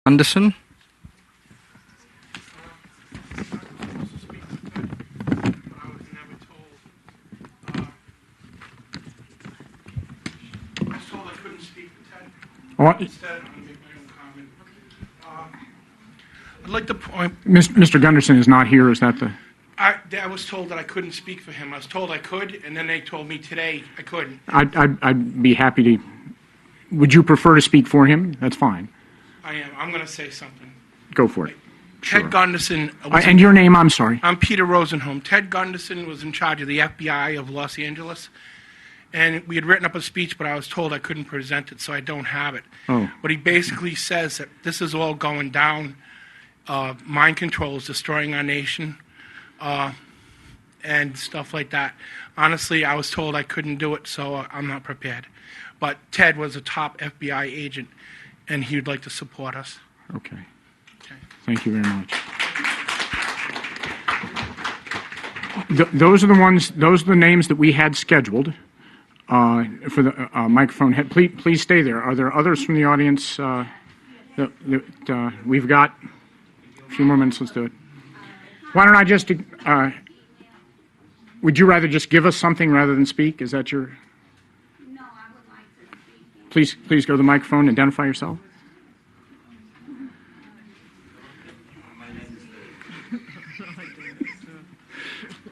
Anderson. Instead, I'm going to make my own comment. I'd like to point. Mr. Gunderson is not here. Is that the? I was told that I couldn't speak for him. I was told I could, and then they told me today I couldn't. I'd be happy to. Would you prefer to speak for him? That's fine. I am. I'm going to say something. Go for it. Sure. Ted Gunderson. And your name? I'm sorry. I'm Peter Rosenholm. Ted Gunderson was in charge of the FBI of Los Angeles. And we had written up a speech, but I was told I couldn't present it, so I don't have it. Oh. But he basically says that this is all going down. Mind control is destroying our nation, and stuff like that. Honestly, I was told I couldn't do it, so I'm not prepared. But Ted was a top FBI agent, and he would like to support us. Okay. Thank you very much. Those are the ones. Those are the names that we had scheduled. For the microphone head, please stay there. Are there others from the audience that we've got? A few more minutes, let's do it. Why don't I just, would you rather just give us something rather than speak? Is that your? No, I would like to speak. Please go to the microphone, identify yourself.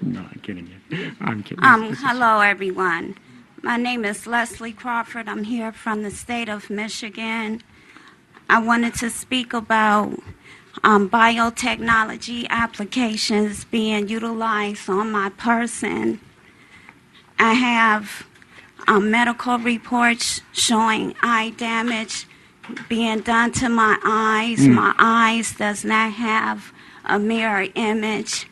No, I'm kidding you. I'm kidding. Hello, everyone. My name is Leslie Crawford. I'm here from the state of Michigan. I wanted to speak about biotechnology applications being utilized on my person. I have medical reports showing eye damage being done to my eyes. My eyes does not have a mirror image.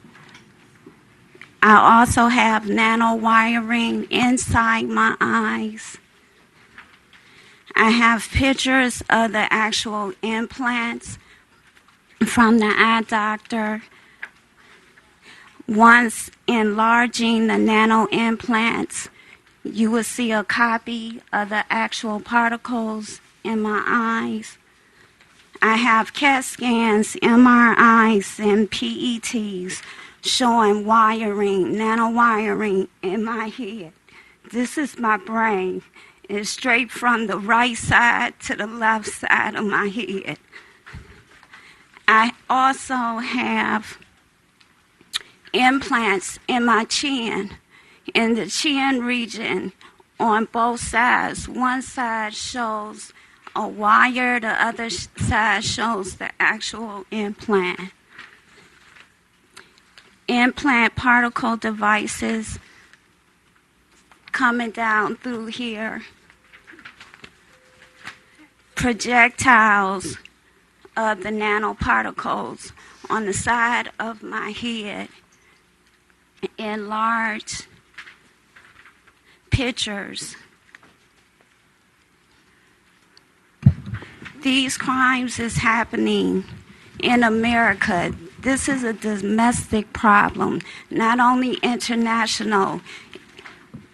I also have nanowiring inside my eyes. I have pictures of the actual implants from the eye doctor. Once enlarging the nano implants, you will see a copy of the actual particles in my eyes. I have CAT scans, MRIs, and PETs showing wiring, nanowiring in my head. This is my brain. It's straight from the right side to the left side of my head. I also have implants in my chin, in the chin region on both sides. One side shows a wire, the other side shows the actual implant. Implant particle devices coming down through here. Projectiles of the nanoparticles on the side of my head. Enlarged pictures. These crimes is happening in America. This is a domestic problem, not only international.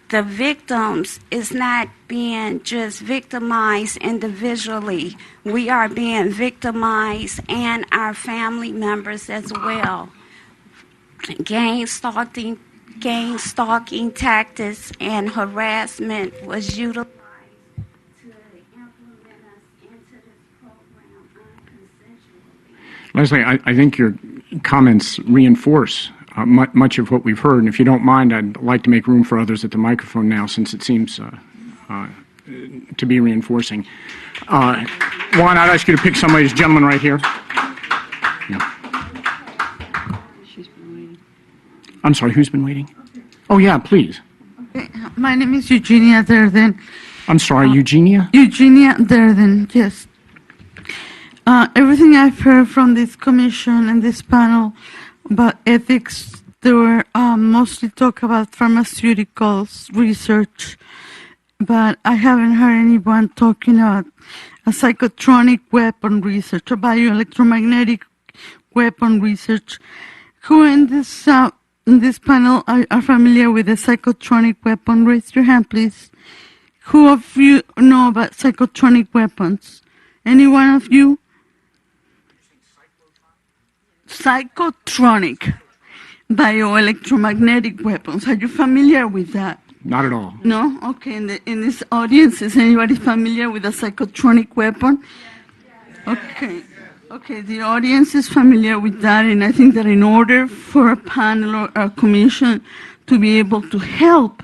The victims is not being just victimized individually. We are being victimized and our family members as well. Gang stalking tactics and harassment was utilized to implement us into this program unconsensually. Leslie, I think your comments reinforce much of what we've heard, and if you don't mind, I'd like to make room for others at the microphone now, since it seems to be reinforcing. Juan, I'd ask you to pick somebody, this gentleman right here. Yeah. I'm sorry, who's been waiting? Oh, yeah, please. Okay. My name is Eugenia Durden. I'm sorry, Eugenia? Eugenia Durden, yes. Everything I've heard from this commission and this panel about ethics, they were mostly talk about pharmaceuticals research, but I haven't heard anyone talking about a psychotronic weapon research or bioelectromagnetic weapon research. Who in this panel are familiar with the psychotronic weapon? Raise your hand, please. Who of you know about psychotronic weapons? Any one of you? psychotronic bioelectromagnetic weapons. Are you familiar with that? Not at all. No? Okay, in this audience, is anybody familiar with a psychotronic weapon? Okay. Okay, the audience is familiar with that, and I think that in order for a panel or a commission to be able to help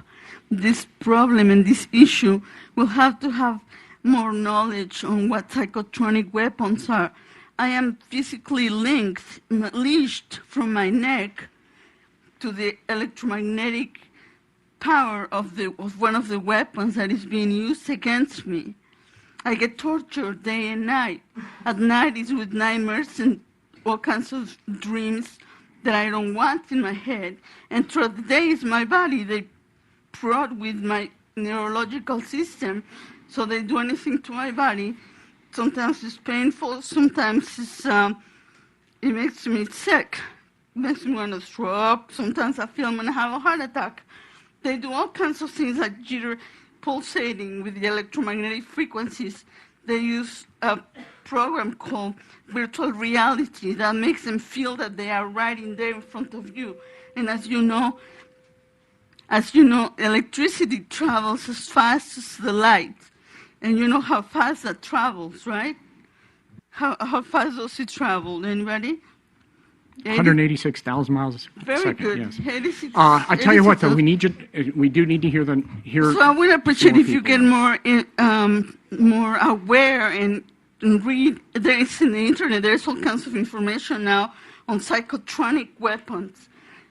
this problem and this issue, we'll have to have more knowledge on what psychotronic weapons are. I am physically leashed from my neck to the electromagnetic power of one of the weapons that is being used against me. I get tortured day and night. At night is with nightmares and all kinds of dreams that I don't want in my head. And throughout the day is my body. They prod with my neurological system, so they do anything to my body. Sometimes it's painful, sometimes it makes me sick. It makes me want to throw up. Sometimes I feel I'm going to have a heart attack. They do all kinds of things like jitter, pulsating with the electromagnetic frequencies. They use a program called virtual reality that makes them feel that they are right in there in front of you. And as you know, electricity travels as fast as the light. And you know how fast that travels, right? How fast does it travel? Anybody? 186,000 miles a second. Very good. Yes. 86, I tell you what, though, 86,000. we do need to hear So I would appreciate more if you people. get more aware and read. There is in the internet. There's all kinds of information now on psychotronic weapons,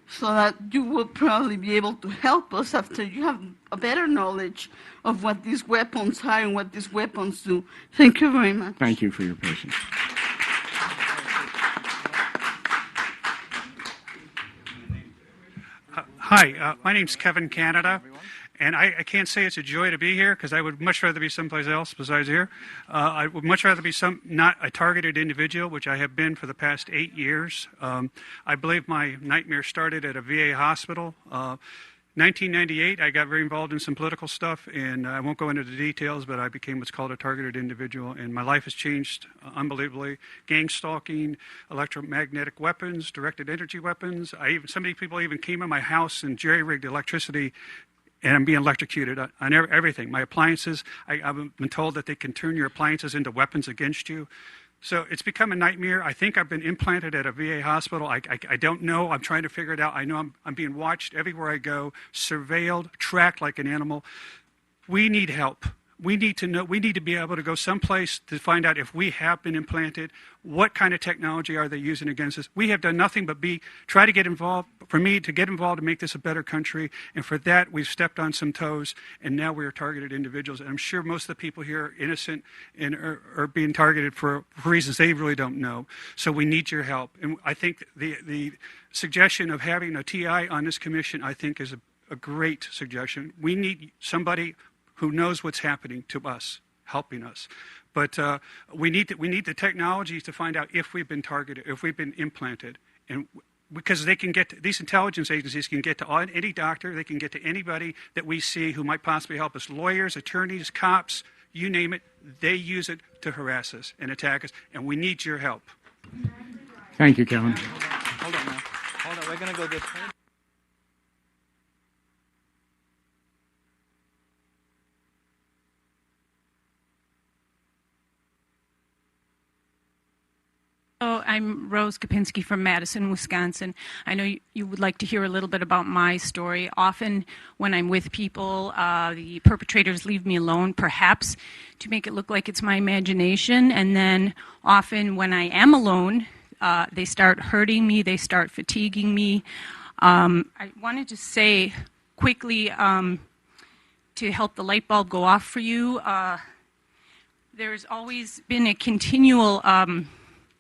so that you will probably be able to help us after you have a better knowledge of what these weapons are and what these weapons do. Thank you very much. Thank you for your patience. Hi, my name's Kevin Canada, and I can't say it's a joy to be here because I would much rather be someplace else besides here. I would much rather be not a targeted individual, which I have been for the past 8 years. I believe my nightmare started at a VA hospital. 1998, I got very involved in some political stuff, and I won't go into the details, but I became what's called a targeted individual, and my life has changed unbelievably. Gang stalking, electromagnetic weapons, directed energy weapons. Some people even came in my house and jerry-rigged electricity, and I'm being electrocuted on everything. My appliances, I've been told that they can turn your appliances into weapons against you. So it's become a nightmare. I think I've been implanted at a VA hospital. I don't know. I'm trying to figure it out. I know I'm being watched everywhere I go, surveilled, tracked like an animal. We need help. We need to know. We need to be able to go someplace to find out if we have been implanted. What kind of technology are they using against us? We have done nothing but try to get involved. For me, to get involved to make this a better country, and for that, we've stepped on some toes, and now we are targeted individuals. And I'm sure most of the people here are innocent and are being targeted for reasons they really don't know. So we need your help. And I think the suggestion of having a TI on this commission, I think, is a great suggestion. We need somebody who knows what's happening to us, helping us. But we need the technology to find out if we've been targeted, if we've been implanted, and because they can these intelligence agencies can get to any doctor, they can get to anybody that we see who might possibly help us, lawyers, attorneys, cops, you name it. They use it to harass us and attack us, and we need your help. Thank you, Kevin. Hold on now. Hold on. We're going to go this way. I'm Rose Kopinski from Madison, Wisconsin. I know you would like to hear a little bit about my story. Often when I'm with people, the perpetrators leave me alone, perhaps to make it look like it's my imagination. And then often when I am alone, they start hurting me, they start fatiguing me. I wanted to say quickly to help the light bulb go off for you, there's always been a continual